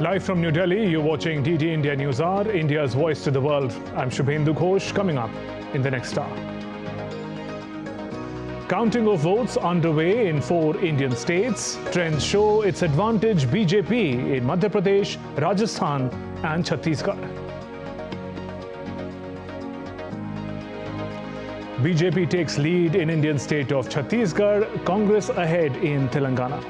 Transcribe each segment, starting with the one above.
Live from New Delhi, you're watching DD India News Hour, India's voice to the world. I'm Shubhendu Ghosh, coming up in the next hour. Counting of votes underway in 4 Indian states. Trends show its advantage BJP in Madhya Pradesh, Rajasthan and Chhattisgarh. BJP takes lead in Indian state of Chhattisgarh, Congress ahead in Telangana.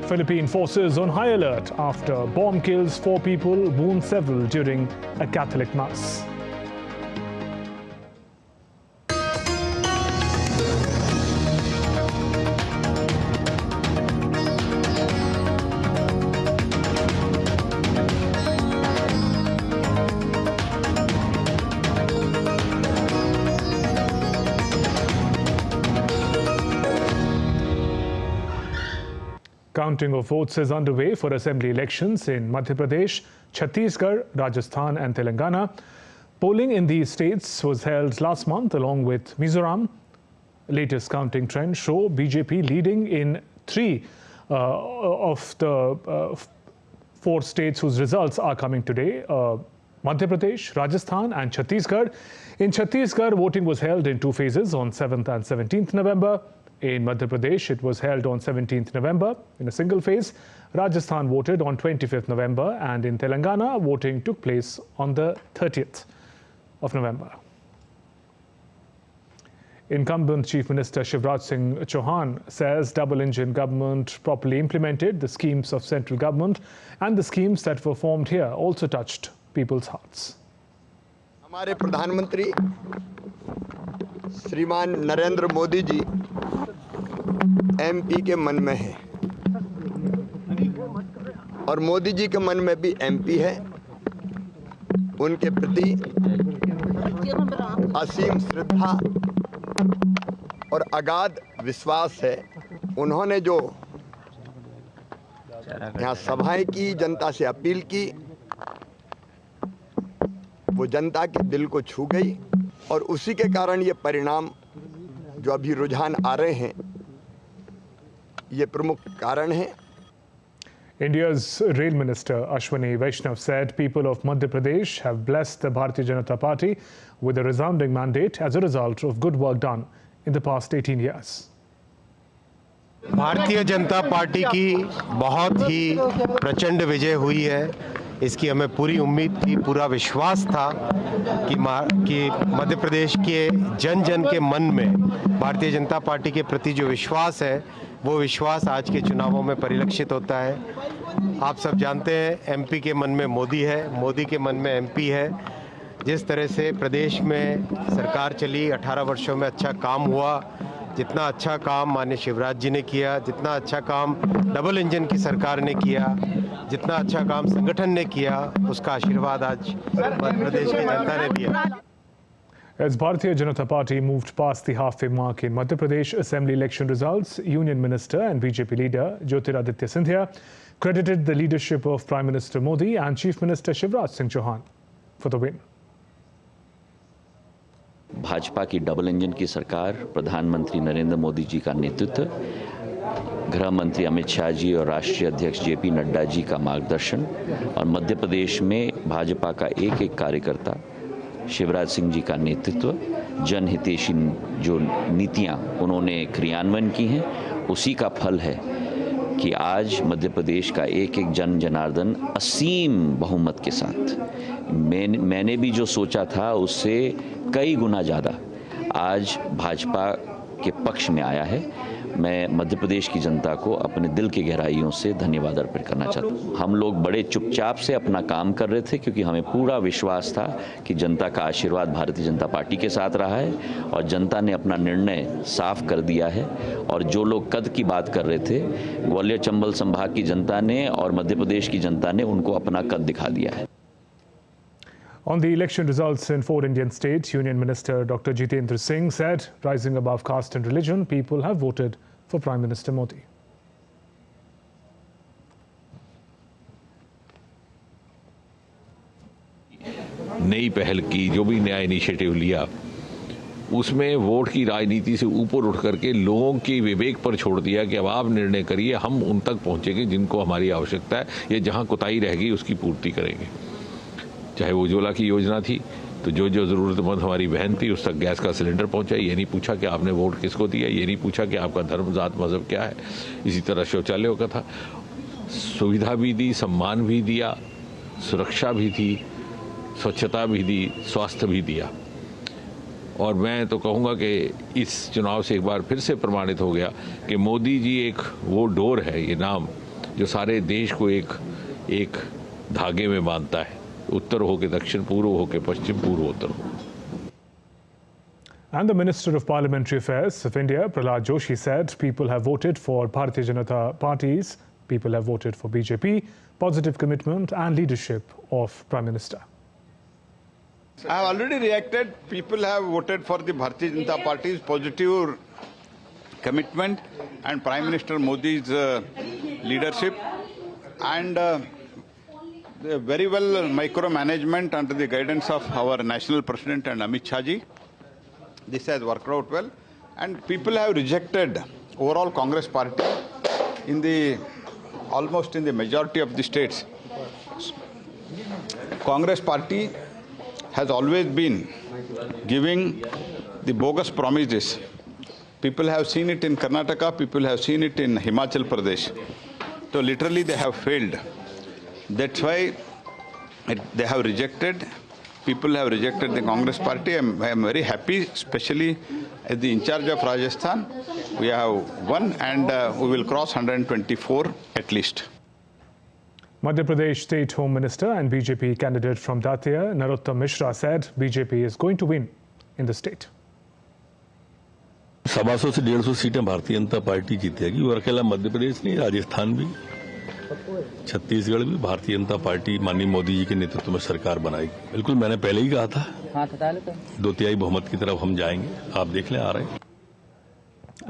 Philippine forces on high alert after bomb kills 4 people, wounds several during a Catholic mass. Counting of votes is underway for assembly elections in Madhya Pradesh, Chhattisgarh, Rajasthan and Telangana. Polling in these states was held last month along with Mizoram. Latest counting trends show BJP leading in 3 of the 4 states whose results are coming today. Madhya Pradesh, Rajasthan and Chhattisgarh. In Chhattisgarh, voting was held in 2 phases on 7th and 17th November. In Madhya Pradesh, it was held on 17th November in a single phase. Rajasthan voted on 25th November and in Telangana, voting took place on the 30th of November. Incumbent Chief Minister Shivraj Singh Chauhan says double-engine government properly implemented the schemes of central government and the schemes that were formed here also touched people's hearts. हमारे प्रधानमंत्री श्रीमान Narendra Modi ji MP के मन में है और मोदी जी के मन में भी एमपी है। उनके प्रति असीम श्रद्धा और अगाध विश्वास है। उन्होंने जो यहाँ सभाएं की, जनता से अपील की, वो जनता के दिल को छू गई और उसी के कारण ये परिणाम जो अभी रुझान आ रहे हैं, ये प्रमुख कारण है। India's Rail Minister Ashwini Vaishnav said people of Madhya Pradesh have blessed the Bharatiya Janata Party with a resounding mandate as a result of good work done in the past 18 years. Bharatiya Janata party की बहुत ही प्रचंड विजय हुई है। इसकी हमें पूरी उम्मीद थी, पूरा विश्वास था कि मध्य प्रदेश के जन जन के मन में भारतीय जनता पार्टी के प्रति जो विश्वास है, वो विश्वास आज के चुनावों में परिलक्षित होता है। आप सब जानते हैं एमपी के मन में मोदी है, मोदी के मन में एमपी है। जिस तरह से प्रदेश में सरकार चली, 18 वर्षों में अच्छा काम हुआ, जितना अच्छा काम माननीय शिवराज जी ने किया, जितना अच्छा काम डबल इंजन की सरकार ने किया, जितना अच्छा काम संगठन ने किया, उसका आशीर्वाद आज मध्य प्रदेश की जनता ने दिया। As Bharatiya Janata Party moved past the halfway mark in Madhya Pradesh assembly election results, Union Minister and BJP leader Jyotiraditya Scindia credited the leadership of Prime Minister Modi and Chief Minister Shivraj Singh Chauhan for the win. Bhajpa की double engine की सरकार, प्रधानमंत्री नरेंद्र मोदी जी का नेतृत्व, गृह मंत्री अमित शाह जी और राष्ट्रीय अध्यक्ष जेपी नड्डा जी का मार्गदर्शन और मध्य प्रदेश में भाजपा का एक एक कार्यकर्ता शिवराज सिंह जी का नेतृत्व, जनहितैषी जो नीतियां उन्होंने क्रियान्वयन की हैं, उसी का फल है कि आज मध्य प्रदेश का एक एक जन जनार्दन असीम बहुमत के साथ, मैंने भी जो सोचा था उससे कई गुना ज़्यादा आज भाजपा के पक्ष में आया है। मैं मध्य प्रदेश की जनता को अपने दिल की गहराइयों से धन्यवाद अर्पित करना चाहता हूँ। हम लोग बड़े चुपचाप से अपना काम कर रहे थे क्योंकि हमें पूरा विश्वास था कि जनता का आशीर्वाद भारतीय जनता पार्टी के साथ रहा है और जनता ने अपना निर्णय साफ कर दिया है। और जो लोग कद की बात कर रहे थे, ग्वालियर चंबल संभाग की जनता ने और मध्य प्रदेश की जनता ने उनको अपना कद दिखा दिया है। On the election results in 4 Indian states, Union Minister Dr. Jitendra Singh said, rising above caste and religion, people have voted for Prime Minister Modi. नई पहल की, जो भी नया इनिशिएटिव लिया, उसमें वोट की राजनीति से ऊपर उठ करके लोगों के विवेक पर छोड़ दिया कि अब आप निर्णय करिए, हम उन तक पहुंचेंगे जिनको हमारी आवश्यकता है, या जहां कोताही रहेगी उसकी पूर्ति करेंगे। चाहे वो उज्ज्वला की योजना थी तो जो जो ज़रूरतमंद हमारी बहन थी उस तक गैस का सिलेंडर पहुंचाई, ये नहीं पूछा कि आपने वोट किसको दिया, ये नहीं पूछा कि आपका धर्म जात मजहब क्या है। इसी तरह शौचालयों का था, सुविधा भी दी, सम्मान भी दिया, सुरक्षा भी थी, स्वच्छता भी दी, स्वास्थ्य भी दिया। और मैं तो कहूँगा कि इस चुनाव से एक बार फिर से प्रमाणित हो गया कि मोदी जी एक वो डोर है, ये नाम जो सारे देश को एक धागे में बांधता है, उत्तर हो के दक्षिण, पूर्व हो के पश्चिम, पूर्वोत्तर हो। And the Minister of Parliamentary Affairs of India, Prasar Joshi, said people have voted for Bharatiya Janata parties, people have voted for BJP, positive commitment and leadership of Prime Minister. I have already reacted. People have voted for the Bharatiya Janata Party's positive commitment and Prime Minister Modi's leadership and very well micromanagement under the guidance of our national president and Amit Shah ji. This has worked out well, and people have rejected overall Congress party almost in the majority of the states. Congress party has always been giving the bogus promises. People have seen it in Karnataka, people have seen it in Himachal Pradesh. So literally they have failed. That's why they have rejected, people have rejected the Congress party. I am very happy, especially as the in charge of Rajasthan. We have won and we will cross 124 at least. Madhya Pradesh State Home Minister and BJP candidate from Datia, Narottam Mishra, said BJP is going to win in the state. 125 से 150 सीटें Bharatiya Janata party जीतेगी और अकेला मध्य प्रदेश नहीं, राजस्थान भी, छत्तीसगढ़ भी Bharatiya Janata party माननीय मोदी जी के नेतृत्व में सरकार बनाएगी। बिल्कुल मैंने पहले ही कहा था, 2/3 बहुमत की तरफ हम जाएंगे, आप देख लें आ रहे हैं।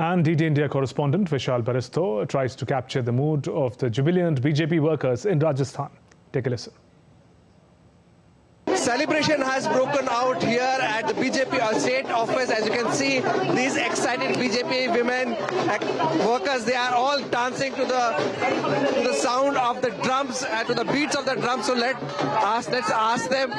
And DD India correspondent Vishal Baristo tries to capture the mood of the jubilant BJP workers in Rajasthan. Take a listen. Celebration has broken out here at the BJP state office. As you can see, these excited BJP women, workers, they are all dancing to the sound of the drums, to the beats of the drums. So let's ask them,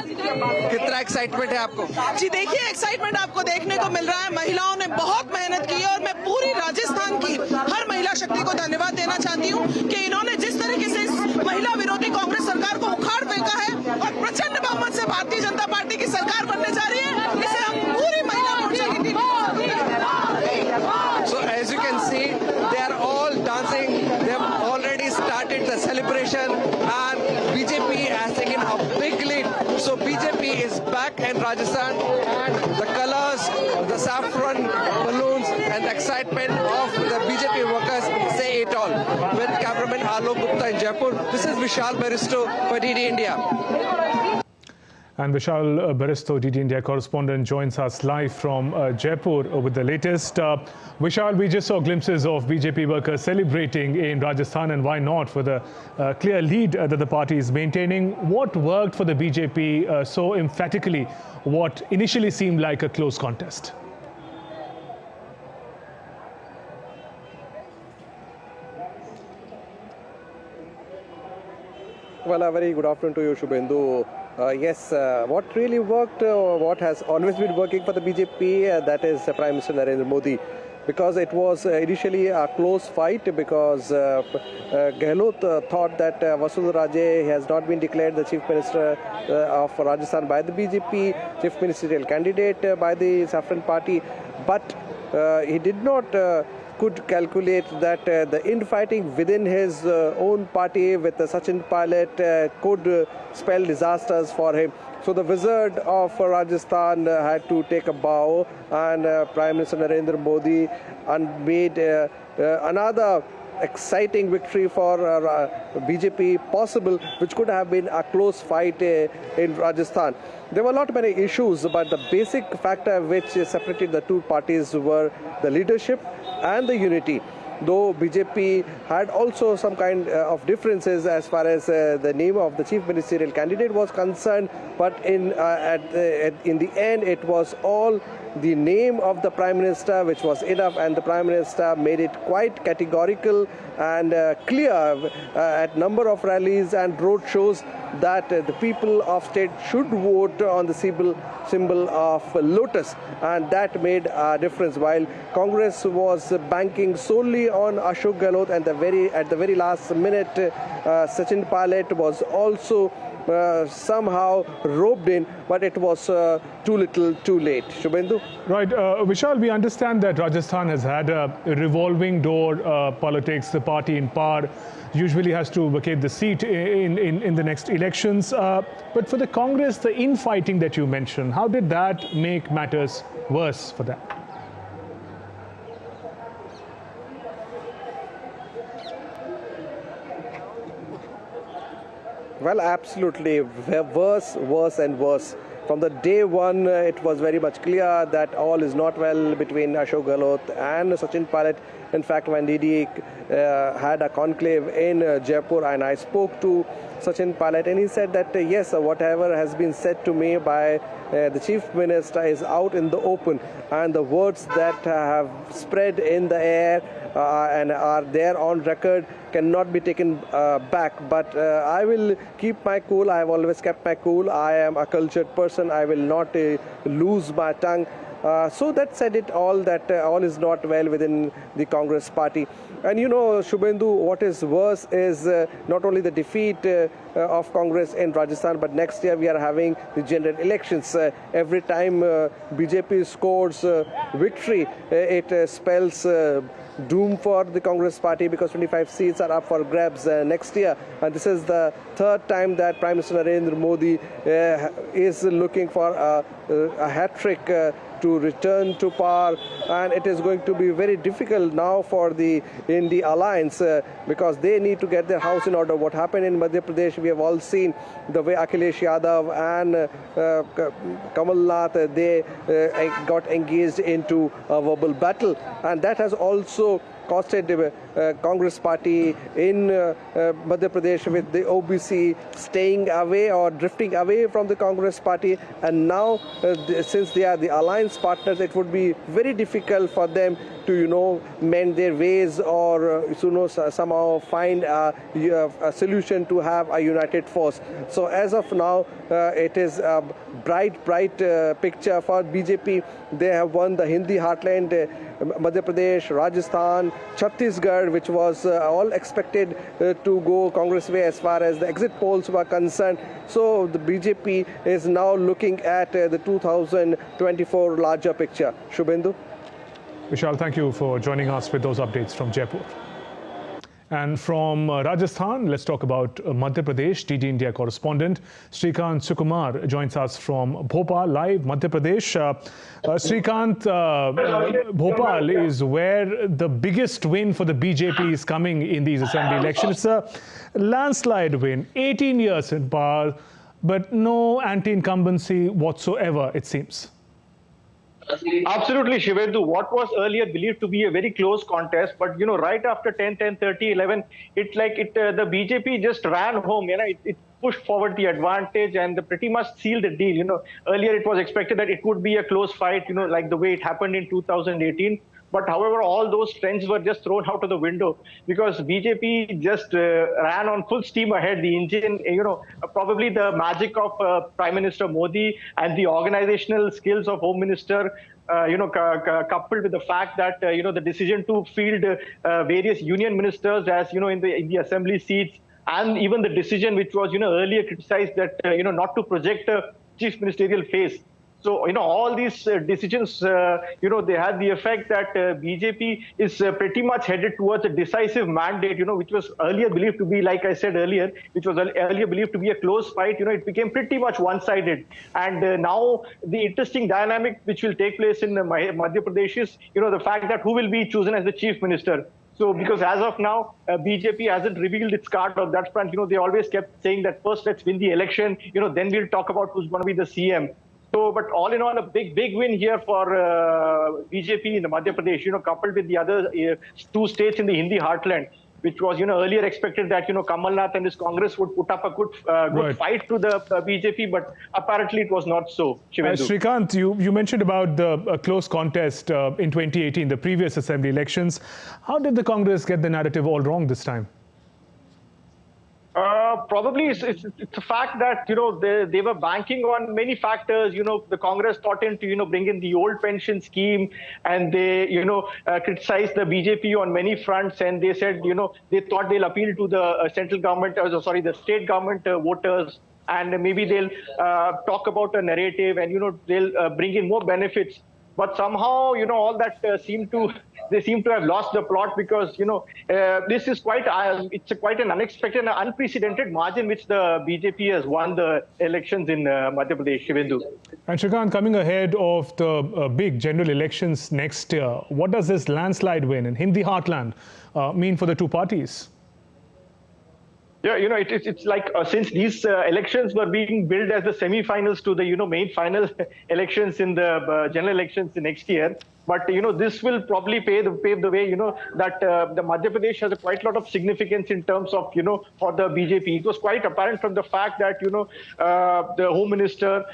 कितना excitement है आपको? जी देखिए, excitement आपको देखने को मिल रहा है। महिलाओं ने बहुत मेहनत की है और मैं पूरी राजस्थान की हर महिला शक्ति को धन्यवाद देना चाहती हूँ कि इन्होंने जिस तरीके से इस महिला विरोधी कांग्रेस सरकार को उखाड़ फेंका है और प्रचंड बहुमत से भारतीय जनता पार्टी की सरकार बनने जा रही है, इसे हम पूरी महिला मोर्चा की team. So as you can see, they are all dancing. They have already started the celebration, and BJP has taken a big lead. So BJP is back in Rajasthan, and the colors, the saffron balloons, and the excitement of the BJP workers say it all. With cameraman Alok Gupta in Jaipur, this is Vishal Baristo for DD India. And Vishal Baristo, DD India correspondent, joins us live from Jaipur with the latest. Vishal, we just saw glimpses of BJP workers celebrating in Rajasthan, and why not, for the clear lead that the party is maintaining. What worked for the BJP so emphatically, what initially seemed like a close contest? Well, a very good afternoon to you, Shubhendu. Yes, what really worked, what has always been working for the BJP, that is Prime Minister Narendra Modi. Because it was initially a close fight, because Gehlot thought that Vasudha Raje has not been declared the Chief Minister of Rajasthan by the BJP, Chief Ministerial candidate by the Saffron Party, but he did not could calculate that the infighting within his own party with Sachin Pilot could spell disasters for him. So the wizard of Rajasthan had to take a bow, and Prime Minister Narendra Modi made another exciting victory for BJP possible, which could have been a close fight in Rajasthan. There were not many issues, but the basic factor which separated the two parties were the leadership and the unity. Though BJP had also some kind of differences as far as the name of the chief ministerial candidate was concerned, but in the end it was all the name of the Prime Minister, which was enough, and the Prime Minister made it quite categorical and clear at number of rallies and road shows that the people of state should vote on the symbol of lotus, and that made a difference. While Congress was banking solely on Ashok Gehlot, and at the very last minute, Sachin Pilot was also somehow roped in, but it was too little, too late. Shubhendu? Right. Vishal, we understand that Rajasthan has had a revolving door politics. The party in power usually has to vacate the seat in the next elections. But for the Congress, the infighting that you mentioned, how did that make matters worse for them? Well, absolutely. Worse and worse. From the day one, it was very much clear that all is not well between Ashok Gehlot and Sachin Pilot. In fact, when DD had a conclave in Jaipur, and I spoke to Sachin Pilot, and he said that yes, whatever has been said to me by the Chief Minister is out in the open, and the words that have spread in the air and are there on record cannot be taken back. But I will keep my cool. I have always kept my cool. I am a cultured person. I will not lose my tongue. So that said it all, that all is not well within the Congress party. And you know, Shubhendu, what is worse is not only the defeat of Congress in Rajasthan, but next year we are having the general elections. Every time BJP scores victory, it spells doom for the Congress party, because 25 seats are up for grabs next year. And this is the third time that Prime Minister Narendra Modi is looking for a hat-trick to return to power, and it is going to be very difficult now for the alliance because they need to get their house in order. What happened in Madhya Pradesh, we have all seen the way Akhilesh Yadav and Kamal Nath, they got engaged into a verbal battle, and that has also costed Congress party in Madhya Pradesh, with the OBC staying away or drifting away from the Congress party. And now, since they are the alliance partners, it would be very difficult for them to, mend their ways or, somehow find a solution to have a united force. So as of now, it is a bright picture for BJP. They have won the Hindi heartland, Madhya Pradesh, Rajasthan, Chhattisgarh, which was all expected to go Congress way as far as the exit polls were concerned. So the BJP is now looking at the 2024 larger picture. Shubhendu? Vishal, thank you for joining us with those updates from Jaipur. And from Rajasthan, let's talk about Madhya Pradesh. DD India correspondent Srikanth Sukumar joins us from Bhopal, live, Madhya Pradesh. Srikanth, Bhopal is where the biggest win for the BJP is coming in these assembly elections. It's a landslide win, 18 years in power, but no anti-incumbency whatsoever, it seems. Absolutely, Shivendu. What was earlier believed to be a very close contest, but right after 10, 30, 11, the BJP just ran home. It pushed forward the advantage and pretty much sealed the deal. Earlier it was expected that it would be a close fight, like the way it happened in 2018. But however, all those trends were just thrown out of the window because BJP just ran on full steam ahead. The engine, probably the magic of Prime Minister Modi and the organizational skills of Home Minister, coupled with the fact that, the decision to field various union ministers as, in the assembly seats, and even the decision which was, earlier criticized that, not to project a chief ministerial face. So, all these decisions, they had the effect that BJP is pretty much headed towards a decisive mandate, which was earlier believed to be, like I said earlier, which was earlier believed to be a close fight. It became pretty much one-sided. And now the interesting dynamic which will take place in Madhya Pradesh is, the fact that who will be chosen as the chief minister. So, because as of now, BJP hasn't revealed its card on that front. They always kept saying that first let's win the election, then we'll talk about who's going to be the CM. So, but all in all, a big win here for BJP in the Madhya Pradesh, coupled with the other two states in the Hindi heartland. which was, earlier expected that, Kamal Nath and his Congress would put up a good fight to the BJP, but apparently it was not so. Shrikant, you mentioned about the close contest in 2018, the previous assembly elections. How did the Congress get the narrative all wrong this time? Probably it's a fact that, they were banking on many factors. The Congress thought to, bring in the old pension scheme, and they, criticized the BJP on many fronts. And they said, they thought they'll appeal to the central government, the state government voters. And maybe they'll talk about a narrative and, they'll bring in more benefits. But somehow, all that they seem to have lost the plot, because, this is quite an unexpected and unprecedented margin which the BJP has won the elections in Madhya Pradesh. Shubhendu. And Shrikant, coming ahead of the big general elections next year, what does this landslide win in Hindi heartland mean for the two parties? Yeah, it's like since these elections were being billed as the semi-finals to the, main final elections in the general elections next year. But, this will probably pave the way, that the Madhya Pradesh has quite a lot of significance in terms of, for the BJP. It was quite apparent from the fact that, the Home Minister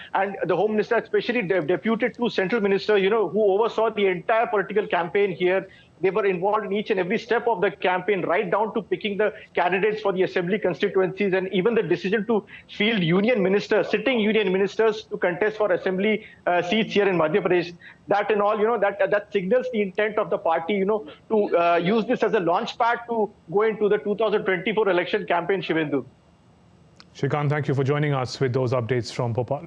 especially deputed two central ministers, who oversaw the entire political campaign here. They were involved in each and every step of the campaign, right down to picking the candidates for the assembly constituencies, and even the decision to field sitting union ministers to contest for assembly seats here in Madhya Pradesh. That and all, that signals the intent of the party, to use this as a launch pad to go into the 2024 election campaign, Shubhendu. Shrikant, thank you for joining us with those updates from Bhopal.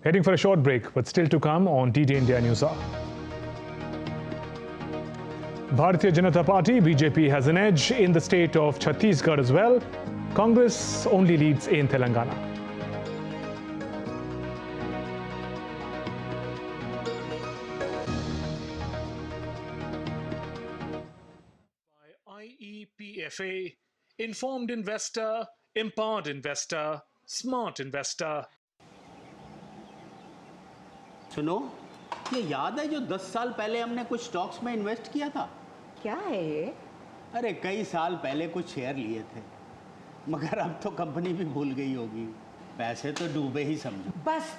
Heading for a short break, but still to come on DD India News Hour. Bharatiya Janata Party, BJP, has an edge in the state of Chhattisgarh as well. Congress only leads in Telangana. By IEPFA, informed investor, empowered investor, smart investor. सुनो, ये याद है जो 10 साल पहले हमने कुछ stocks में इन्वेस्ट किया था? क्या है ये? अरे कई साल पहले कुछ शेयर लिए थे, मगर अब तो कंपनी भी भूल गई होगी। पैसे तो डूबे ही समझो। बस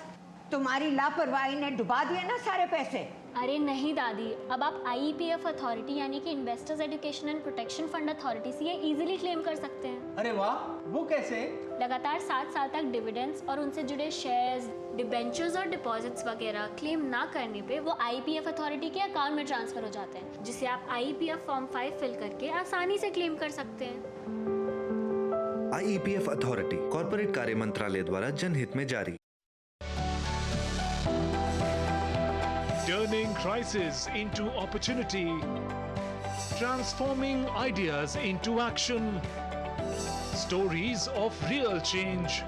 तुम्हारी लापरवाही ने डुबा दिए ना सारे पैसे। अरे नहीं दादी, अब आप IEPF अथॉरिटी यानी कि investors education and protection fund authority से ये इजीली क्लेम कर सकते हैं। अरे वाह, वो कैसे? लगातार 7 साल तक डिविडेंड्स और उनसे जुड़े शेयर्स, डिबेंचर्स और डिपॉजिट्स वगैरह क्लेम ना करने पे वो IEPF अथॉरिटी के अकाउंट में ट्रांसफर हो जाते हैं, जिसे आप IEPF फॉर्म 5 फिल करके आसानी से क्लेम कर सकते हैं। IEPF अथॉरिटी कॉर्पोरेट कार्य मंत्रालय द्वारा जनहित में जारी। Turning crisis into opportunity, transforming ideas into action, stories of real change,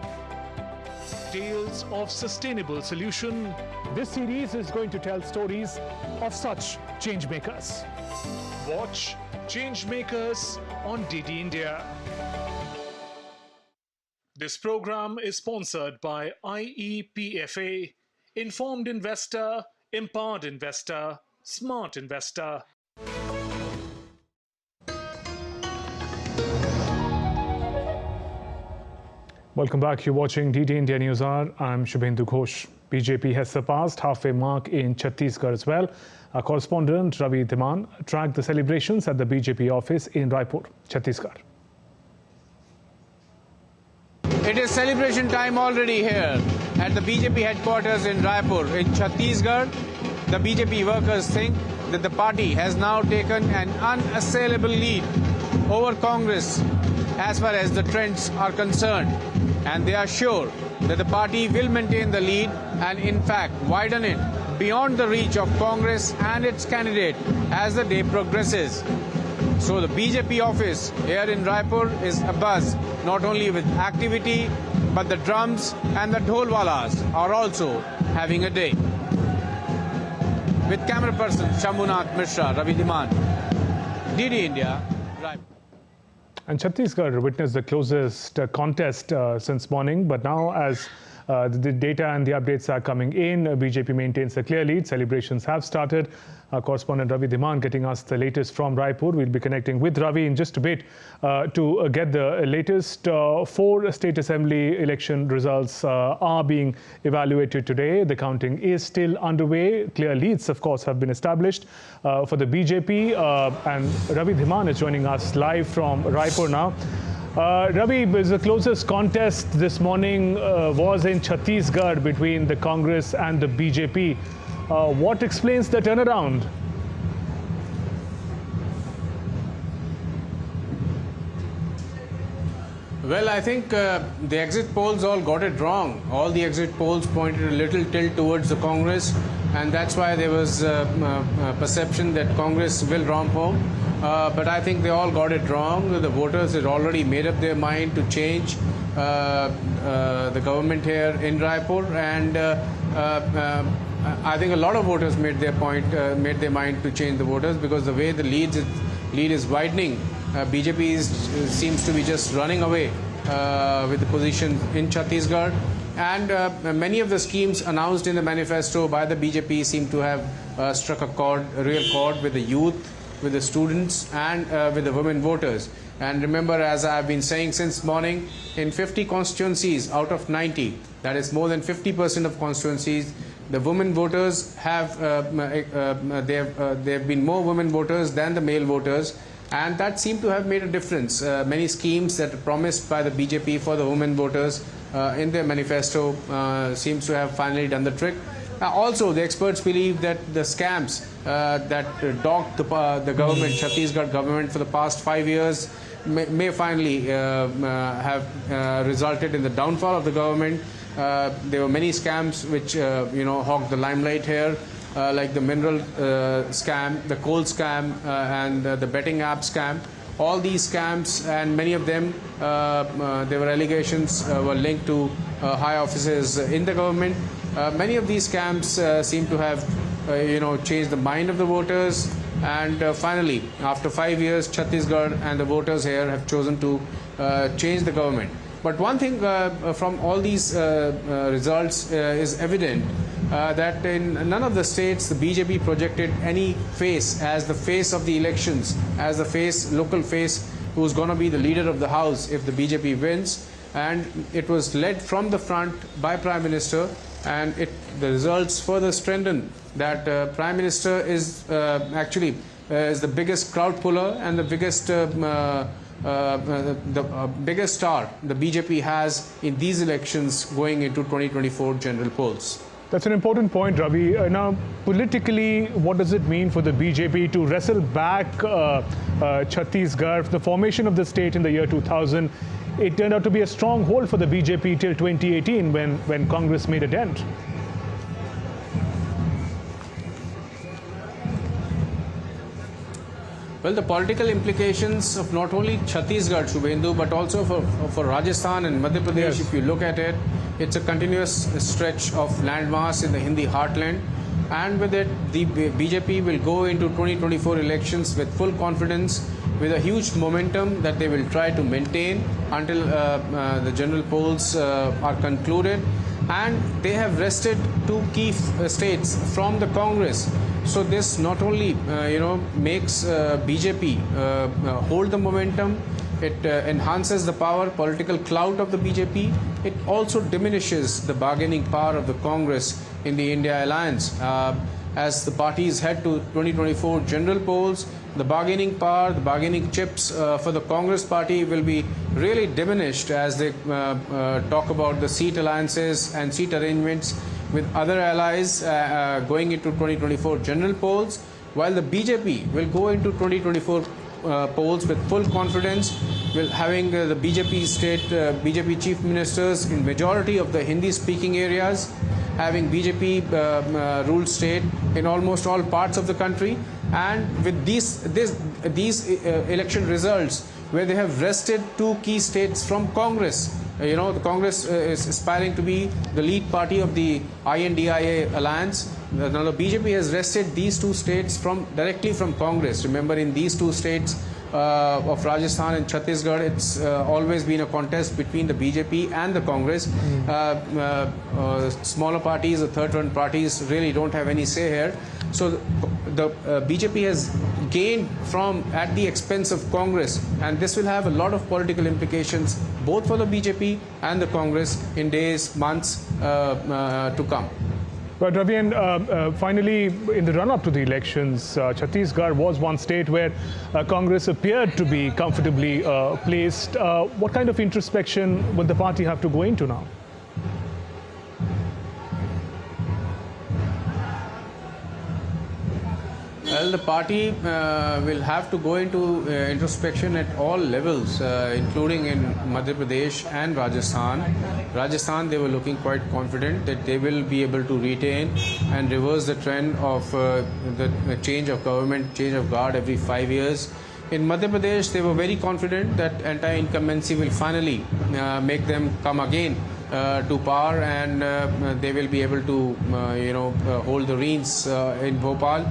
tales of sustainable solution. This series is going to tell stories of such change makers. Watch Change Makers on DD India. This program is sponsored by IEPFA, informed investor, empowered investor, smart investor. Welcome back. You're watching DD India News Hour. I'm Shubhendu Ghosh. BJP has surpassed halfway mark in Chhattisgarh as well. Our correspondent Ravi Dhiman tracked the celebrations at the BJP office in Raipur, Chhattisgarh. It is celebration time already here at the BJP headquarters in Raipur. In Chhattisgarh, the BJP workers think that the party has now taken an unassailable lead over Congress as far as the trends are concerned. And they are sure that the party will maintain the lead and in fact widen it beyond the reach of Congress and its candidate as the day progresses. So the BJP office here in Raipur is abuzz not only with activity, but the drums and the dholwalas are also having a day. With camera person Shambhunath Mishra, Ravi Dhiman, DD India, Raipur. And Chhattisgarh witnessed the closest contest since morning, but now as The data and the updates are coming in. BJP maintains a clear lead. Celebrations have started. Our correspondent Ravi Dhiman getting us the latest from Raipur. We'll be connecting with Ravi in just a bit to get the latest. 4 state assembly election results are being evaluated today. The counting is still underway. Clear leads, of course, have been established for the BJP. And Ravi Dhiman is joining us live from Raipur now. Ravi, the closest contest this morning was in Chhattisgarh between the Congress and the BJP. What explains the turnaround? Well, I think the exit polls all got it wrong. All the exit polls pointed a little tilt towards the Congress, and that's why there was perception that Congress will romp home. But I think they all got it wrong. The voters had already made up their mind to change the government here in Raipur, and I think a lot of voters made their mind to change the voters, because the way the lead is widening, BJP seems to be just running away with the position in Chhattisgarh, and many of the schemes announced in the manifesto by the BJP seem to have struck a real chord with the youth, with the students, and with the women voters. And remember, as I have been saying since morning, in 50 constituencies out of 90, that is more than 50% of constituencies, the women voters have there have been more women voters than the male voters, and that seemed to have made a difference. Many schemes that are promised by the BJP for the women voters in their manifesto seems to have finally done the trick. Also, the experts believe that the scams that dogged the government, Chhattisgarh government, for the past 5 years may finally have resulted in the downfall of the government. There were many scams which hogged the limelight here, like the mineral scam, the coal scam, and the betting app scam. All these scams, and many of them, there were allegations were linked to high officers in the government. Many of these scams seem to have changed the mind of the voters, and finally, after 5 years, Chhattisgarh and the voters here have chosen to change the government. But one thing from all these results is evident, that in none of the states the BJP projected any face as the face of the elections, as the local face who's going to be the leader of the house if the BJP wins. And it was led from the front by Prime Minister, and the results further strengthen that Prime Minister is actually is the biggest crowd puller and the biggest biggest star the BJP has in these elections going into 2024 general polls. That's an important point, Ravi. Now, politically, what does it mean for the BJP to wrestle back Chhattisgarh? The formation of the state in the year 2000, it turned out to be a stronghold for the BJP till 2018 when Congress made a dent. Well, the political implications of not only Chhattisgarh, Shubhendu, but also for Rajasthan and Madhya Pradesh, yes. If you look at it, it's a continuous stretch of landmass in the Hindi heartland. And with it, the BJP will go into 2024 elections with full confidence, with a huge momentum that they will try to maintain until the general polls are concluded. And they have wrested 2 key states from the Congress. So this not only makes BJP hold the momentum, it enhances the political clout of the BJP. It also diminishes the bargaining power of the Congress in the India alliance. As the parties head to 2024 general polls, the bargaining power, the bargaining chips for the Congress party will be really diminished as they talk about the seat alliances and seat arrangements with other allies going into 2024 general polls, while the BJP will go into 2024 polls with full confidence, having the BJP chief ministers in majority of the Hindi-speaking areas, having BJP ruled state in almost all parts of the country, and with these election results, where they have wrested 2 key states from Congress. The Congress is aspiring to be the lead party of the INDIA alliance. Now the BJP has wrested these 2 states directly from Congress. Remember, in these 2 states, of Rajasthan and Chhattisgarh, it's always been a contest between the BJP and the Congress. Smaller parties, the third-run parties, really don't have any say here. So the BJP has gained from at the expense of Congress, and this will have a lot of political implications both for the BJP and the Congress in days, months to come. But Ravi, and finally, in the run-up to the elections, Chhattisgarh was one state where Congress appeared to be comfortably placed. What kind of introspection will the party have to go into now? Well, the party will have to go into introspection at all levels, including in Madhya Pradesh and Rajasthan. Rajasthan, they were looking quite confident that they will be able to retain and reverse the trend of the change of government, change of guard every 5 years. In Madhya Pradesh, they were very confident that anti-incumbency will finally make them come again to power, and they will be able to, hold the reins in Bhopal.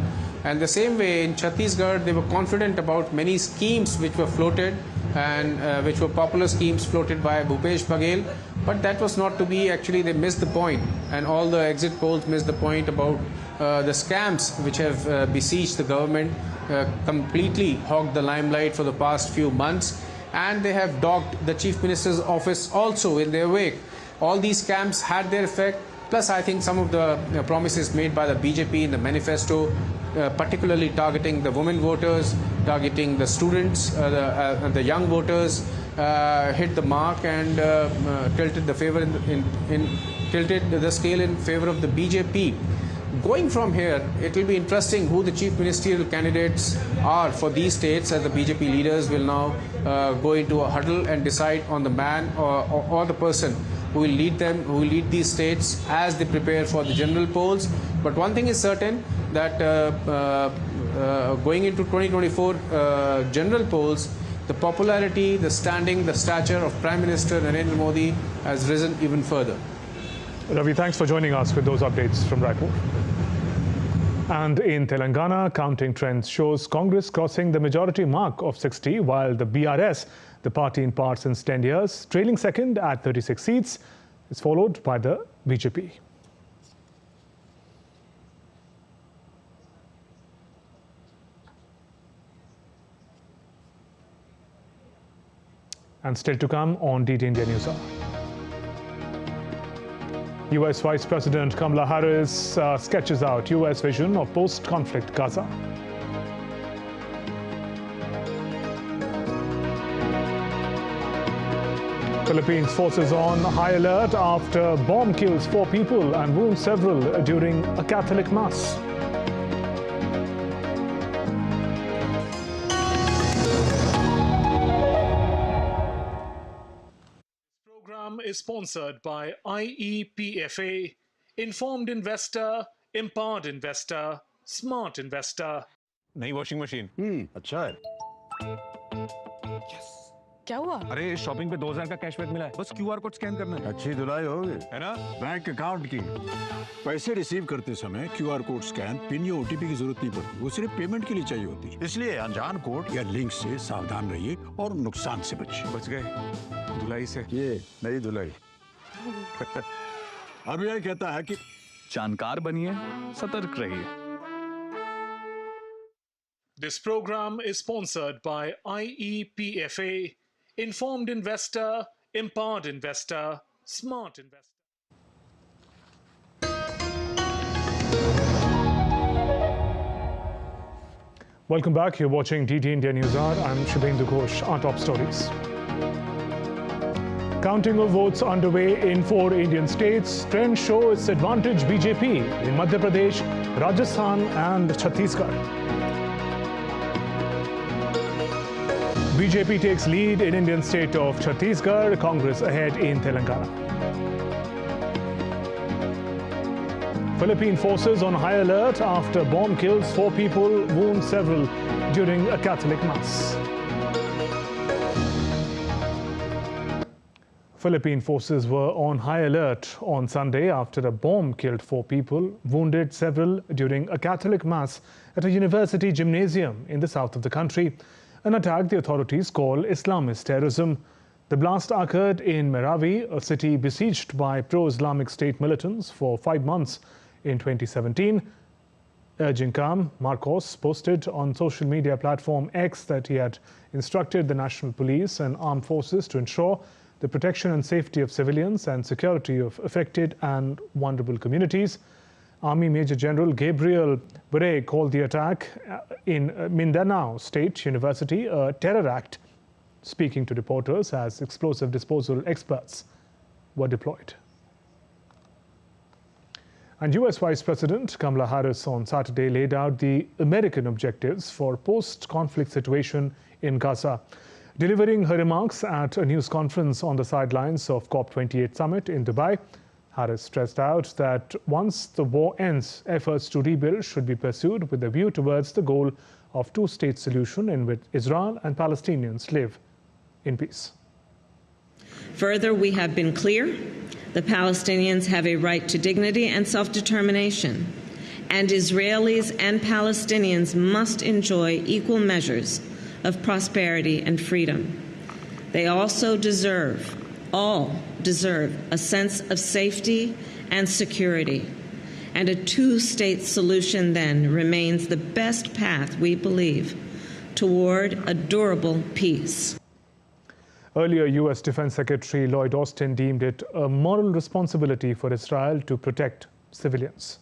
And the same way in Chhattisgarh, they were confident about many schemes which were floated and which were popular schemes floated by Bhupesh Baghel. But that was not to be. Actually, they missed the point, and all the exit polls missed the point about the scams which have besieged the government, completely hogged the limelight for the past few months, and they have dogged the Chief Minister's office also in their wake. All these scams had their effect. Plus, I think some of the promises made by the BJP in the manifesto, particularly targeting the women voters, targeting the students, the young voters, hit the mark and tilted the favor tilted the scale in favor of the BJP. Going from here, it will be interesting who the chief ministerial candidates are for these states, as the BJP leaders will now go into a huddle and decide on the man or the person who will lead them, who will lead these states as they prepare for the general polls. But one thing is certain, that going into 2024 general polls, the popularity, the standing, the stature of Prime Minister Narendra Modi has risen even further. Ravi, thanks for joining us with those updates from Raipur. And in Telangana, counting trends shows Congress crossing the majority mark of 60, while the BRS, the party in power since 10 years, trailing second at 36 seats, is followed by the BJP. And still to come on DT India News Hour. US Vice President Kamala Harris sketches out US vision of post-conflict Gaza. Philippines forces on high alert after bomb kills 4 people and wounds several during a Catholic mass. Is sponsored by IEPFA, Informed Investor, Empowered Investor, Smart Investor. नई washing machine अच्छा है। Yes क्या हुआ? अरे shopping पे 2000 का cashback मिला है, बस QR कोड स्कैन करना है। अच्छी धुलाई होगी है ना? बैंक अकाउंट की पैसे रिसीव करते समय QR कोड स्कैन, पिन या OTP की जरूरत नहीं पड़ती, वो सिर्फ पेमेंट के लिए चाहिए होती है। इसलिए अनजान कोड या लिंक से सावधान रहिए और नुकसान से बचिए। बच गए धुलाई से। ये नई धुलाई। RBI कहता है कि जानकार बनिए, सतर्क रहिए। This program is sponsored by IEPFA, Informed Investor, Empowered Investor, Smart Investor. Welcome back. You're watching DT India News Hour. I'm Shubhendu Ghosh. Our top stories. Counting of votes underway in 4 Indian states. Trends show its advantage BJP in Madhya Pradesh, Rajasthan and Chhattisgarh. BJP takes lead in Indian state of Chhattisgarh, Congress ahead in Telangana. Philippine forces on high alert after bomb kills 4 people, wounds several during a Catholic mass. Philippine forces were on high alert on Sunday after a bomb killed 4 people, wounded several during a Catholic mass at a university gymnasium in the south of the country. an attack the authorities call Islamist terrorism. The blast occurred in Merawi, a city besieged by pro-Islamic State militants for 5 months in 2017. Urging calm, Marcos posted on social media platform X that he had instructed the national police and armed forces to ensure the protection and safety of civilians and security of affected and vulnerable communities. Army Major General Gabriel Bure called the attack in Mindanao State University a terror act, speaking to reporters as explosive disposal experts were deployed. And US Vice President Kamala Harris on Saturday laid out the American objectives for post-conflict situation in Gaza. Delivering her remarks at a news conference on the sidelines of COP28 summit in Dubai, Harris stressed out that once the war ends, efforts to rebuild should be pursued with a view towards the goal of two-state solution in which Israel and Palestinians live in peace. Further, we have been clear: the Palestinians have a right to dignity and self-determination, and Israelis and Palestinians must enjoy equal measures of prosperity and freedom. They also all deserve a sense of safety and security, and a two-state solution then remains the best path, we believe, toward a durable peace. Earlier, U.S. Defense Secretary Lloyd Austin deemed it a moral responsibility for Israel to protect civilians.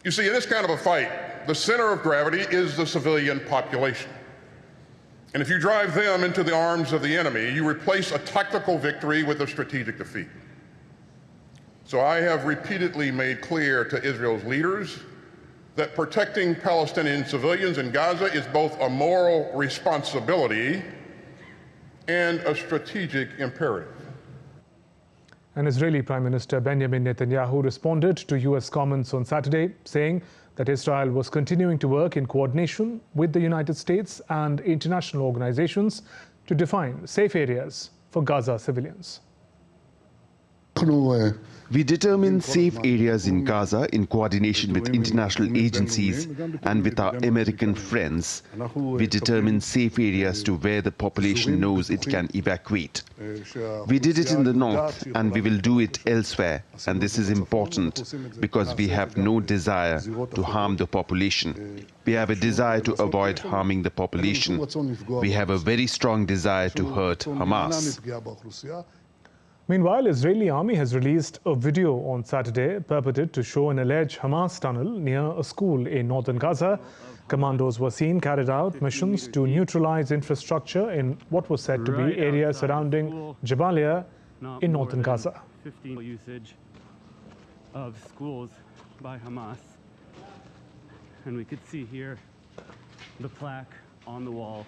You see, in this kind of a fight, the center of gravity is the civilian population. And if you drive them into the arms of the enemy, you replace a tactical victory with a strategic defeat. So I have repeatedly made clear to Israel's leaders that protecting Palestinian civilians in Gaza is both a moral responsibility and a strategic imperative. And Israeli Prime Minister Benjamin Netanyahu responded to U.S. comments on Saturday, saying that Israel was continuing to work in coordination with the United States and international organizations to define safe areas for Gaza civilians. We determine safe areas in Gaza in coordination with international agencies and with our American friends. We determine safe areas to where the population knows it can evacuate. We did it in the north and we will do it elsewhere. And this is important because we have no desire to harm the population. We have a desire to avoid harming the population. We have a very strong desire to hurt Hamas. Meanwhile, Israeli army has released a video on Saturday purported to show an alleged Hamas tunnel near a school in northern Gaza. Commandos were seen carried out missions to neutralize infrastructure in what was said to be areas surrounding Jabalia in northern Gaza. 15 usage of schools by Hamas. And we could see here the plaque on the wall.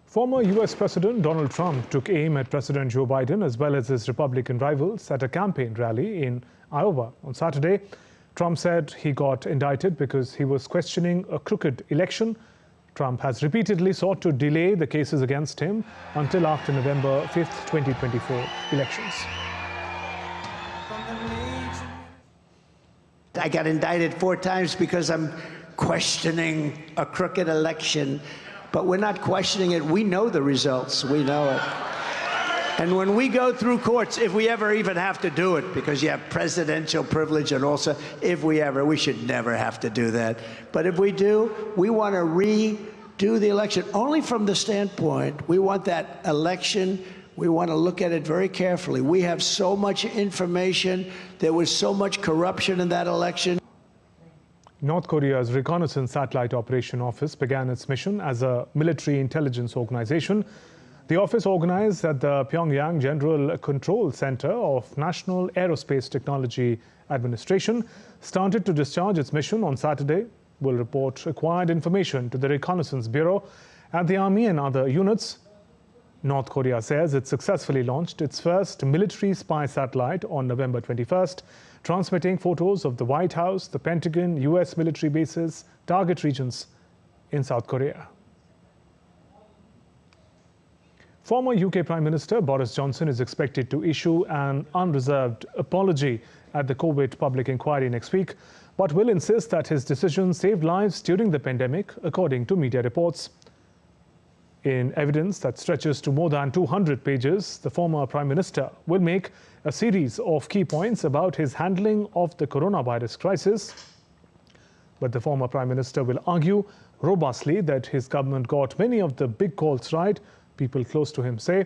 Former U.S. President Donald Trump took aim at President Joe Biden as well as his Republican rivals at a campaign rally in Iowa on Saturday. Trump said he got indicted because he was questioning a crooked election. Trump has repeatedly sought to delay the cases against him until after November 5th, 2024 elections. I got indicted 4 times because I'm questioning a crooked election. But we're not questioning it. We know the results. We know it. And when we go through courts, if we ever even have to do it, because you have presidential privilege and also we should never have to do that. But if we do, we want to redo the election only from the standpoint, we want that election, we want to look at it very carefully. We have so much information. There was so much corruption in that election. North Korea's Reconnaissance Satellite Operation Office began its mission as a military intelligence organization. The office, organized at the Pyongyang General Control Center of National Aerospace Technology Administration, started to discharge its mission on Saturday. Will report acquired information to the Reconnaissance Bureau and the Army and other units. North Korea says it successfully launched its first military spy satellite on November 21st, transmitting photos of the White House, the Pentagon, U.S. military bases, target regions in South Korea. Former UK Prime Minister Boris Johnson is expected to issue an unreserved apology at the COVID public inquiry next week, but will insist that his decision saved lives during the pandemic, according to media reports. In evidence that stretches to more than 200 pages, the former Prime Minister will make a series of key points about his handling of the coronavirus crisis. But the former Prime Minister will argue robustly that his government got many of the big calls right. People close to him say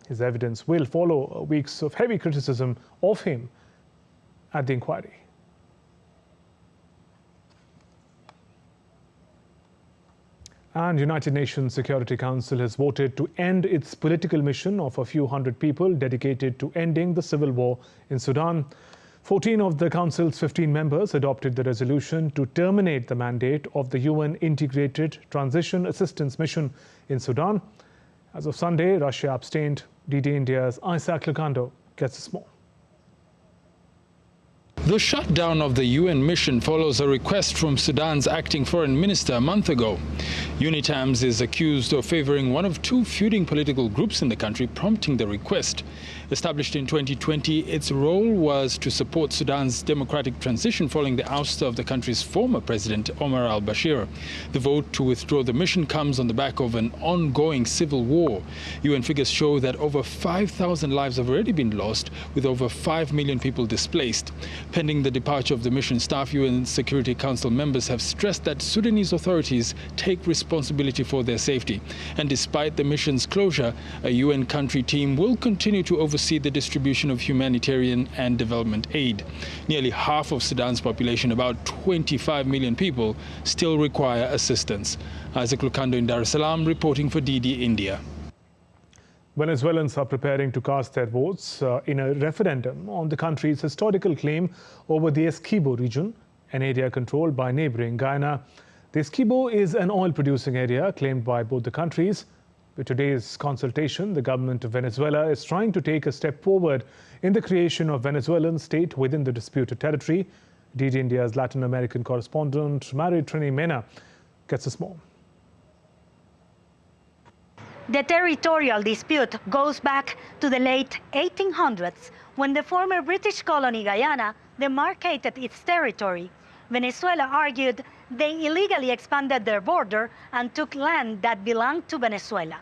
his evidence will follow weeks of heavy criticism of him at the inquiry. And United Nations Security Council has voted to end its political mission of a few hundred people dedicated to ending the civil war in Sudan. 14 of the Council's 15 members adopted the resolution to terminate the mandate of the UN Integrated Transition Assistance Mission in Sudan. As of Sunday, Russia abstained. DD India's Isaac Lucando gets us more. The shutdown of the UN mission follows a request from Sudan's acting foreign minister a month ago. UNITAMS is accused of favoring one of two feuding political groups in the country, prompting the request. Established in 2020, its role was to support Sudan's democratic transition following the ouster of the country's former president, Omar al-Bashir. The vote to withdraw the mission comes on the back of an ongoing civil war. UN figures show that over 5,000 lives have already been lost, with over 5 million people displaced. Pending the departure of the mission staff, UN Security Council members have stressed that Sudanese authorities take responsibility for their safety. And despite the mission's closure, a UN country team will continue to oversee the distribution of humanitarian and development aid. Nearly half of Sudan's population, about 25 million people, still require assistance. Isaac Lucando in Dar es Salaam, reporting for DD India. Venezuelans are preparing to cast their votes in a referendum on the country's historical claim over the Essequibo region, an area controlled by neighboring Guyana. The Essequibo is an oil-producing area claimed by both the countries. With today's consultation, the government of Venezuela is trying to take a step forward in the creation of Venezuelan state within the disputed territory. DD India's Latin American correspondent, Mary Trini Mena, gets us more. The territorial dispute goes back to the late 1800s, when the former British colony Guyana demarcated its territory. Venezuela argued they illegally expanded their border and took land that belonged to Venezuela.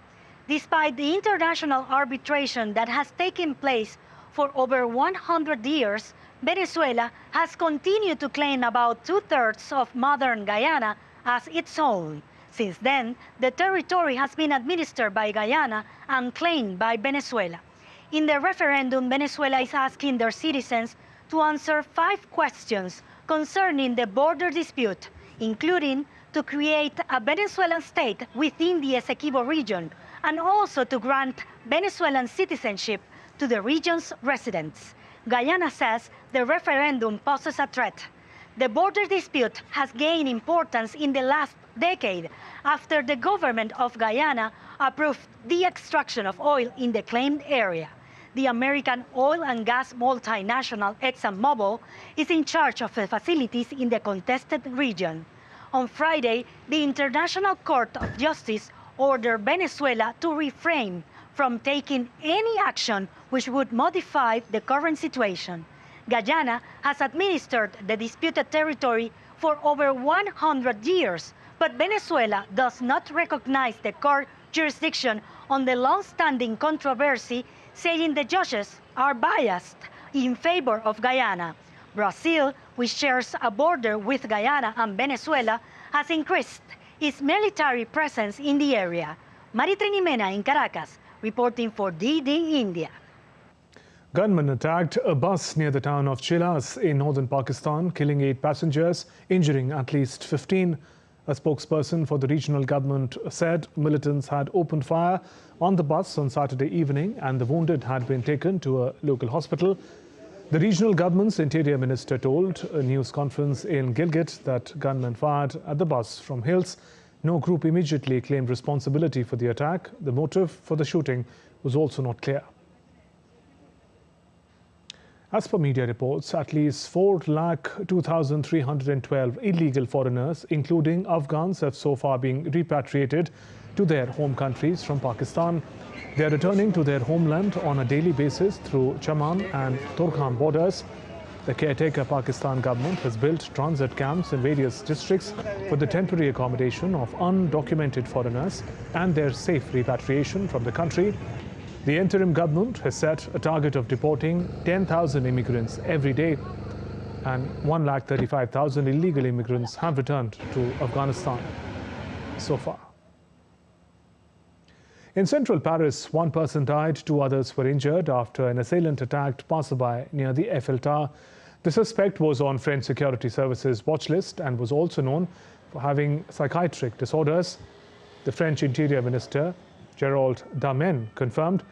Despite the international arbitration that has taken place for over 100 years, Venezuela has continued to claim about 2/3 of modern Guyana as its own. Since then, the territory has been administered by Guyana and claimed by Venezuela. In the referendum, Venezuela is asking their citizens to answer 5 questions concerning the border dispute, including to create a Venezuelan state within the Essequibo region, and also to grant Venezuelan citizenship to the region's residents. Guyana says the referendum poses a threat. The border dispute has gained importance in the last decade after the government of Guyana approved the extraction of oil in the claimed area. The American oil and gas multinational ExxonMobil is in charge of the facilities in the contested region. On Friday, the International Court of Justice ordered Venezuela to refrain from taking any action which would modify the current situation. Guyana has administered the disputed territory for over 100 years, but Venezuela does not recognize the court jurisdiction on the long-standing controversy, saying the judges are biased in favor of Guyana. Brazil, which shares a border with Guyana and Venezuela, has increased its military presence in the area. Maritrini Mena in Caracas, reporting for DD India. Gunmen attacked a bus near the town of Chilas in northern Pakistan, killing 8 passengers, injuring at least 15. A spokesperson for the regional government said militants had opened fire on the bus on Saturday evening and the wounded had been taken to a local hospital. The regional government's interior minister told a news conference in Gilgit that gunmen fired at the bus from hills. No group immediately claimed responsibility for the attack. The motive for the shooting was also not clear. As per media reports, at least 4,02,312 illegal foreigners, including Afghans, have so far been repatriated to their home countries from Pakistan. They are returning to their homeland on a daily basis through Chaman and Torkham borders. The caretaker Pakistan government has built transit camps in various districts for the temporary accommodation of undocumented foreigners and their safe repatriation from the country. The interim government has set a target of deporting 10,000 immigrants every day, and 135,000 illegal immigrants have returned to Afghanistan so far. In central Paris, one person died, 2 others were injured after an assailant attacked passerby near the Eiffel Tower. The suspect was on French security services watch list and was also known for having psychiatric disorders. The French Interior Minister, Gerald Darmanin, confirmed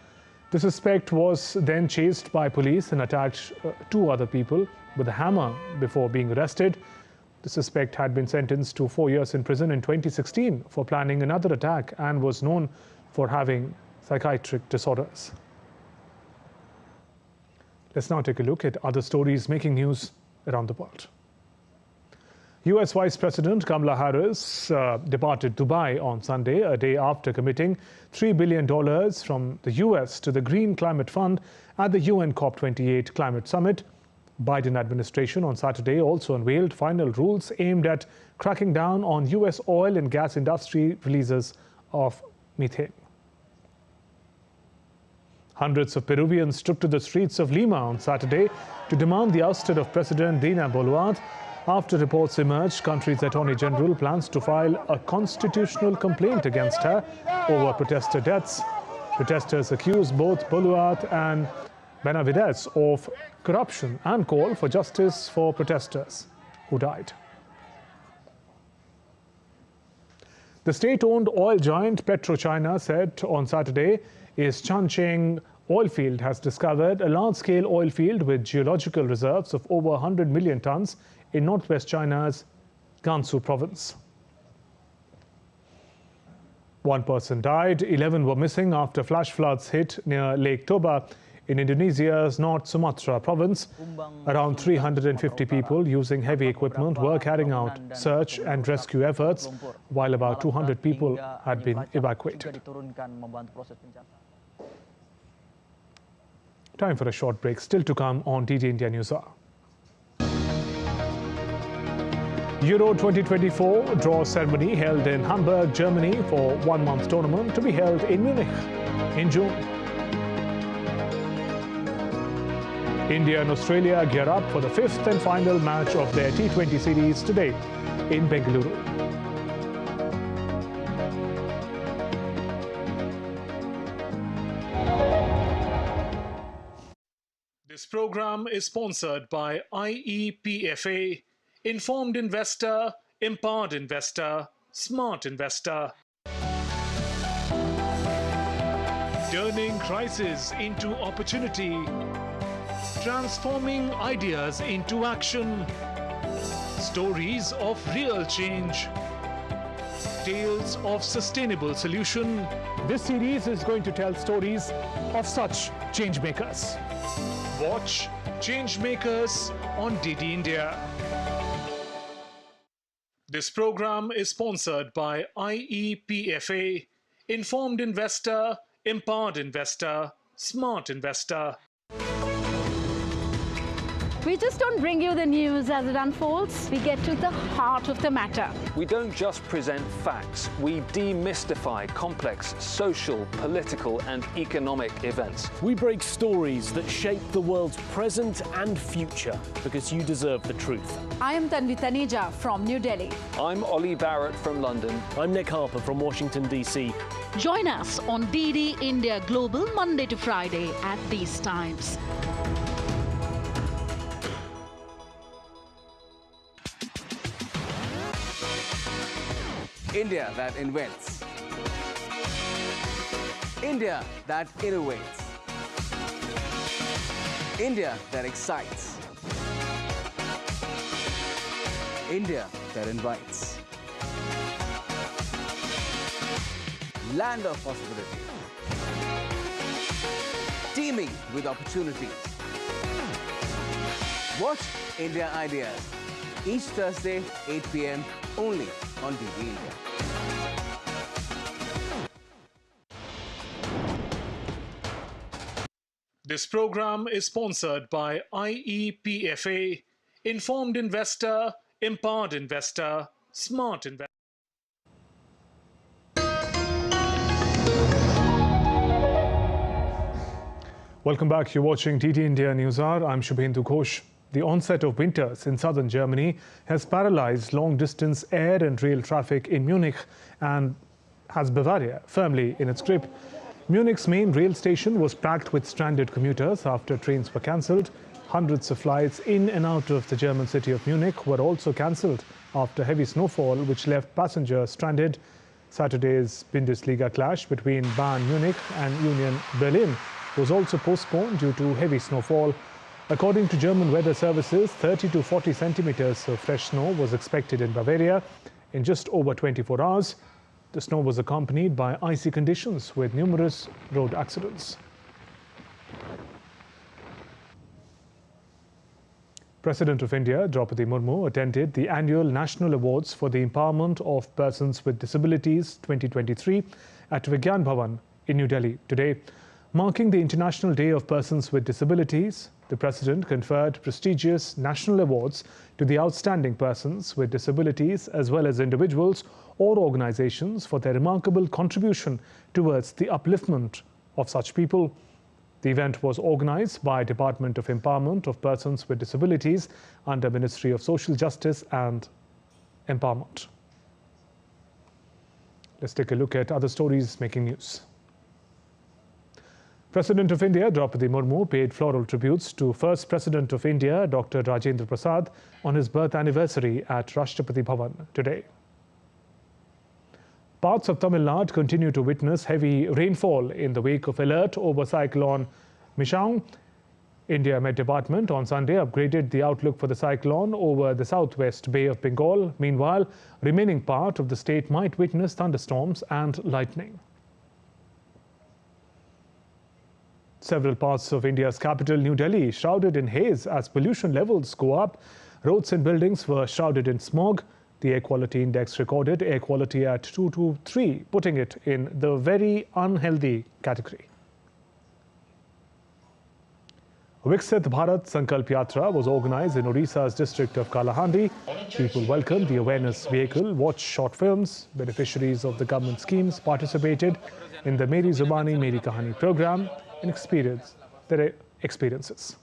the suspect was then chased by police and attacked 2 other people with a hammer before being arrested. The suspect had been sentenced to 4 years in prison in 2016 for planning another attack and was known for having psychiatric disorders. Let's now take a look at other stories making news around the world. US Vice President Kamala Harris departed Dubai on Sunday, a day after committing $3 billion from the US to the Green Climate Fund at the UN COP28 Climate Summit. Biden administration on Saturday also unveiled final rules aimed at cracking down on US oil and gas industry releases of methane. Hundreds of Peruvians took to the streets of Lima on Saturday to demand the ouster of President Dina Boluarte after reports emerged country's Attorney General plans to file a constitutional complaint against her over protester deaths. Protesters accuse both Boluarte and Benavidez of corruption and call for justice for protesters who died. The state-owned oil giant PetroChina said on Saturday its Changcheng oil field has discovered a large-scale oil field with geological reserves of over 100 million tons in northwest China's Gansu province. 1 person died, 11 were missing after flash floods hit near Lake Toba in Indonesia's North Sumatra province. Around 350 people using heavy equipment were carrying out search and rescue efforts, while about 200 people had been evacuated. Time for a short break. Still to come on DD India News Hour. Euro 2024 draw ceremony held in Hamburg, Germany for 1-month tournament to be held in Munich in June. India and Australia gear up for the 5th and final match of their T20 series today in Bengaluru. This program is sponsored by IEPFA, Informed Investor, Empowered Investor, Smart Investor. Turning crisis into opportunity. Transforming ideas into action. Stories of real change. Tales of sustainable solution. This series is going to tell stories of such change makers. Watch Change Makers on DD India. This program is sponsored by IEPFA, Informed Investor, Empowered Investor, Smart Investor. We just don't bring you the news as it unfolds. We get to the heart of the matter. We don't just present facts. We demystify complex social, political, and economic events. We break stories that shape the world's present and future because you deserve the truth. I am Tanvi Taneja from New Delhi. I'm Ollie Barrett from London. I'm Nick Harper from Washington, D.C. Join us on DD India Global Monday to Friday at these times. India that invents. India that innovates. India that excites. India that invites. Land of possibility. Teeming with opportunities. Watch India Ideas each Thursday, 8 p.m. only on DD India. This program is sponsored by IEPFA, Informed Investor, Empowered Investor, Smart Investor. Welcome back. You're watching TT India News Hour. I'm Shubhendu Ghosh. The onset of winters in southern Germany has paralyzed long-distance air and rail traffic in Munich and has Bavaria firmly in its grip. Munich's main rail station was packed with stranded commuters after trains were cancelled. Hundreds of flights in and out of the German city of Munich were also cancelled after heavy snowfall, which left passengers stranded. Saturday's Bundesliga clash between Bayern Munich and Union Berlin was also postponed due to heavy snowfall. According to German weather services, 30 to 40 centimeters of fresh snow was expected in Bavaria in just over 24 hours. The snow was accompanied by icy conditions with numerous road accidents. President of India, Draupadi Murmu, attended the annual National Awards for the Empowerment of Persons with Disabilities 2023 at Vigyan Bhavan in New Delhi today. Marking the International Day of Persons with Disabilities, the President conferred prestigious national awards to the outstanding persons with disabilities as well as individuals or organizations for their remarkable contribution towards the upliftment of such people. The event was organized by Department of Empowerment of Persons with Disabilities under Ministry of Social Justice and Empowerment. Let's take a look at other stories making news. President of India, Draupadi Murmu, paid floral tributes to first President of India, Dr. Rajendra Prasad, on his birth anniversary at Rashtrapati Bhavan today. Parts of Tamil Nadu continue to witness heavy rainfall in the wake of alert over cyclone Mishaung. India Met Department on Sunday upgraded the outlook for the cyclone over the southwest Bay of Bengal. Meanwhile, remaining part of the state might witness thunderstorms and lightning. Several parts of India's capital, New Delhi, shrouded in haze as pollution levels go up. Roads and buildings were shrouded in smog. The air quality index recorded air quality at 223, putting it in the very unhealthy category. Viksit Bharat Sankalp Yatra was organized in Odisha's district of Kalahandi. People welcomed the awareness vehicle, watched short films. Beneficiaries of the government schemes participated in the Meri Zubani Meri Kahani program and experienced their experiences.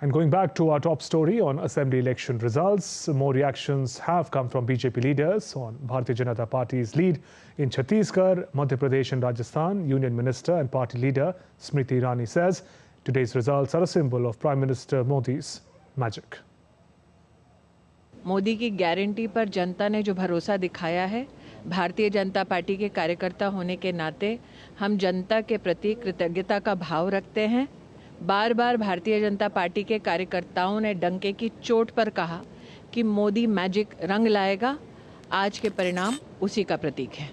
And going back to our top story on assembly election results, more reactions have come from BJP leaders on Bharatiya Janata Party's lead in Chhattisgarh, Madhya Pradesh and Rajasthan. Union Minister and party leader Smriti Irani says today's results are a symbol of Prime Minister Modi's magic. Modi की guarantee पर जनता ने जो भरोसा दिखाया है, Bharatiya Janata party के कार्यकर्ता होने के नाते हम जनता के प्रति कृतज्ञता का भाव रखते हैं। बार बार भारतीय जनता पार्टी के कार्यकर्ताओं ने डंके की चोट पर कहा कि मोदी मैजिक रंग लाएगा। आज के परिणाम उसी का प्रतीक है।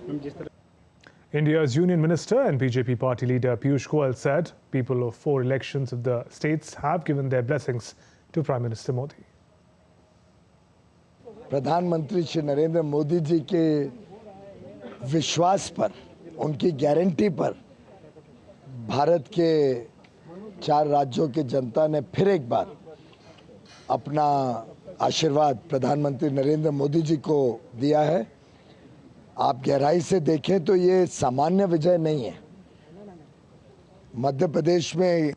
India's Union Minister and BJP party leader Piyush Goyal said people of 4 elections of the states have given their blessings to Prime Minister Modi. प्रधानमंत्री श्री नरेंद्र मोदी जी के विश्वास पर, उनकी गारंटी पर भारत के 4 राज्यों की जनता ने फिर एक बार अपना आशीर्वाद प्रधानमंत्री नरेंद्र मोदी जी को दिया है। आप गहराई से देखें तो ये सामान्य विजय नहीं है। मध्य प्रदेश में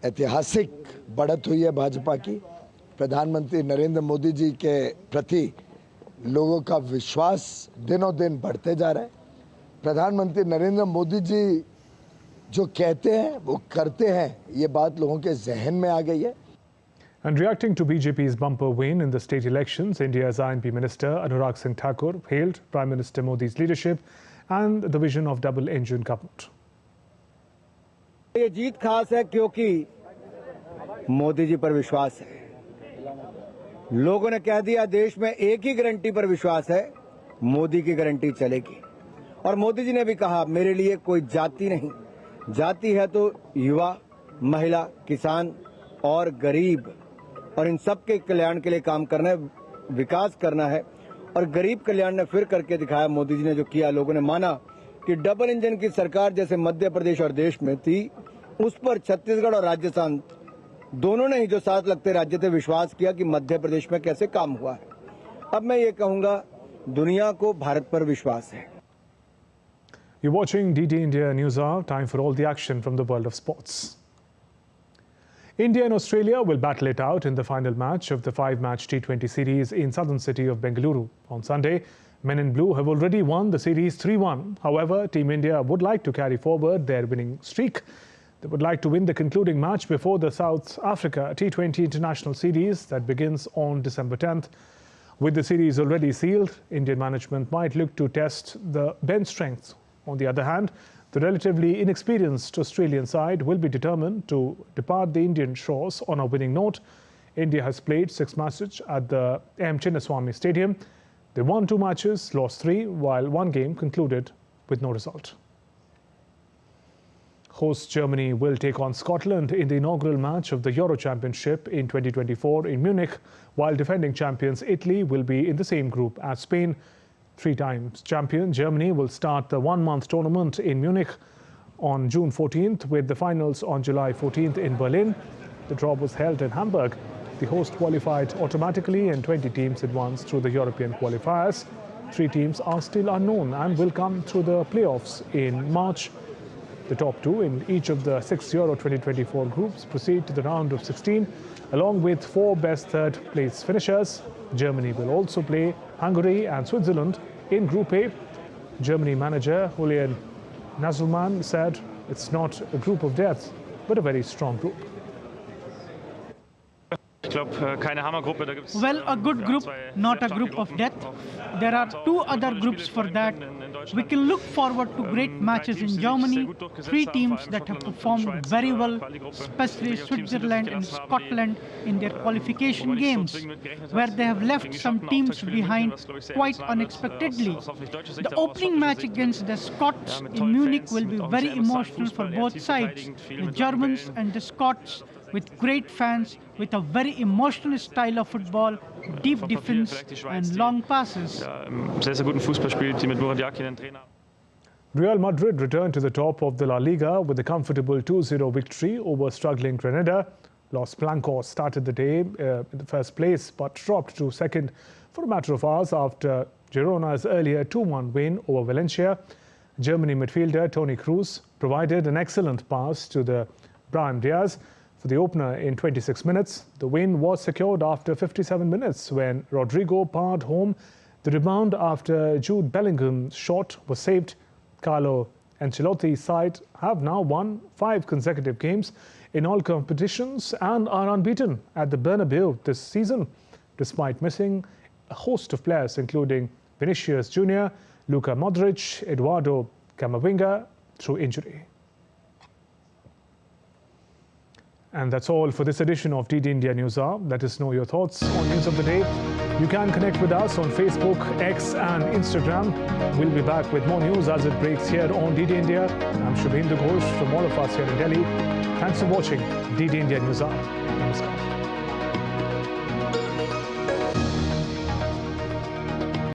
ऐतिहासिक बढ़त हुई है भाजपा की। प्रधानमंत्री नरेंद्र मोदी जी के प्रति लोगों का विश्वास दिनों दिन बढ़ते जा रहा है। प्रधानमंत्री नरेंद्र मोदी जी जो कहते हैं वो करते हैं, ये बात लोगों के जहन में आ गई है। And reacting to BJP's bumper win in the state elections, India's INP Minister Anurag Singh Thakur hailed Prime Minister Modi's leadership and the vision of double-engine government. ये जीत खास है क्योंकि मोदी जी पर विश्वास है। लोगों ने कह दिया देश में एक ही गारंटी पर विश्वास है, मोदी की गारंटी चलेगी। और मोदी जी ने भी कहा मेरे लिए कोई जाति नहीं, जाति है तो युवा, महिला, किसान और गरीब, और इन सब के कल्याण के लिए काम करना है। विकास करना है और गरीब कल्याण ने फिर करके दिखाया। मोदी जी ने जो किया, लोगों ने माना कि डबल इंजन की सरकार जैसे मध्य प्रदेश और देश में थी, उस पर छत्तीसगढ़ और राजस्थान दोनों ने ही जो साथ लगते राज्य थे विश्वास किया कि मध्य प्रदेश में कैसे काम हुआ है। अब मैं ये कहूंगा, दुनिया को भारत पर विश्वास है। You're watching DD India News Hour. Time for all the action from the world of sports. India and Australia will battle it out in the final match of the 5-match T20 series in southern city of Bengaluru on Sunday. Men in blue have already won the series 3-1. However, Team India would like to carry forward their winning streak. They would like to win the concluding match before the South Africa T20 International Series that begins on December 10th. With the series already sealed, Indian management might look to test the bench strength. On the other hand, the relatively inexperienced Australian side will be determined to depart the Indian shores on a winning note. India has played 6 matches at the M. Chinnaswamy Stadium. They won 2 matches, lost 3, while 1 game concluded with no result. Host Germany will take on Scotland in the inaugural match of the Euro Championship in 2024 in Munich, while defending champions Italy will be in the same group as Spain. 3 times champion Germany will start the 1-month tournament in Munich on June 14th with the finals on July 14th in Berlin. The draw was held in Hamburg. The host qualified automatically and 20 teams advanced through the European qualifiers. 3 teams are still unknown and will come through the playoffs in March. The top 2 in each of the 6 Euro 2024 groups proceed to the round of 16 along with 4 best third-place finishers. Germany will also play Hungary and Switzerland in Group A. Germany manager Julian Nagelsmann said it's not a group of death, but a very strong group. Well, a good group, not a group of death. There are 2 other groups for that. We can look forward to great matches in Germany. 3 teams that have performed very well, especially Switzerland and Scotland in their qualification games, where they have left some teams behind quite unexpectedly. The opening match against the Scots in Munich will be very emotional for both sides. The Germans and the Scots, with great fans, with a very emotional style of football, deep defense and long passes. Real Madrid returned to the top of the La Liga with a comfortable 2-0 victory over struggling Granada. Los Blancos started the day in the first place but dropped to second for a matter of hours after Girona's earlier 2-1 win over Valencia. Germany midfielder Toni Kroos provided an excellent pass to the Brahim Diaz for the opener in 26 minutes. The win was secured after 57 minutes when Rodrigo powered home. The rebound after Jude Bellingham's shot was saved. Carlo Ancelotti's side have now won 5 consecutive games in all competitions and are unbeaten at the Bernabeu this season, despite missing a host of players including Vinicius Jr., Luka Modric, Eduardo Camavinga through injury. And that's all for this edition of DD India News Hour. Let us know your thoughts on news of the day. You can connect with us on Facebook, X and Instagram. We'll be back with more news as it breaks here on DD India. I'm Shubhendu Ghosh from all of us here in Delhi. Thanks for watching DD India News Hour. Namaskar.